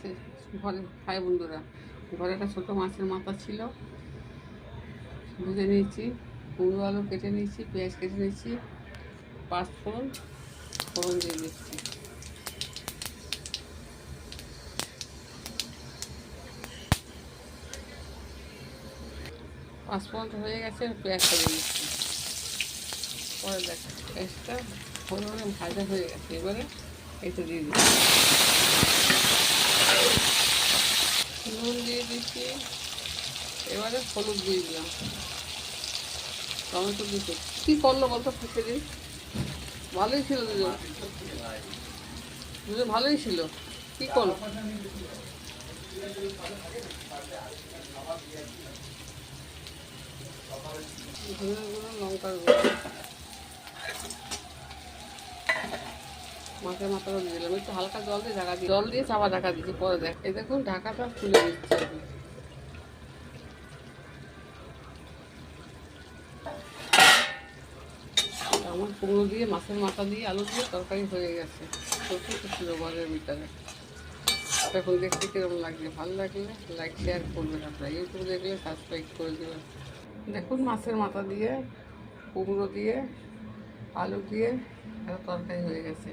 আছে ঘরে খায় বন্ধুরা। ঘরে একটা ছোটো মাছের মাথা ছিল, ভেজে নিয়েছি, কুমড়ো আলু কেটে নিয়েছি, পেঁয়াজ কেটে নিয়েছি, পাঁচফোড়ন ফোড়ন দিয়ে দিচ্ছি। পাঁচফোড়ন হয়ে গেছে, পেঁয়াজটা দিয়ে দিচ্ছি। পরে দেখ পেঁয়াজটা ফোড়নে ভাজা হয়ে গেছে, এবারে এটা দিয়ে দিচ্ছি, নুন দিয়ে দিচ্ছি, এবারে হলুদ দিয়ে দিলাম, টমেটো দিতে। কী করলো বলতো সেদিন? ভালোই ছিল দুজন, দুজন ভালোই ছিল। কী করলো? ধনে গুঁড়ো, লঙ্কার গুঁড়ো, মাছের মাথাটা দিয়ে দিলাম, একটু হালকা জল দিয়ে ঢাকা দিয়ে, জল দিয়ে চাপা ঢাকা দিচ্ছি। পরে দেখ এই দেখুন ঢাকাটা খুলে দিচ্ছি আমি। আমার কুমড়ো দিয়ে মাছের মাথা দিয়ে আলু দিয়ে তরকারি হয়ে গেছে, সত্যি ছিল ঘরের ভিতরে। এখন দেখতে কীরকম লাগছে, ভালো লাগলে লাইক শেয়ার করবেন, আপনারা ইউটিউবে দেখলে সাবস্ক্রাইব করে দেবেন। দেখুন মাছের মাথা দিয়ে, কুমড়ো দিয়ে, আলু দিয়ে একটা তরকারি হয়ে গেছে।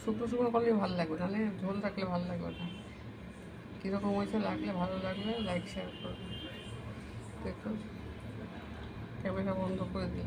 শুকনো শুকনো করলে ভালো লাগবে, নাহলে ঝোল রাখলে ভালো লাগবে না। কীরকম হয়েছে লাগলে, ভালো লাগলে লাইক শেয়ার করবেন। দেখুন ক্যামেরা বন্ধ করে দিই।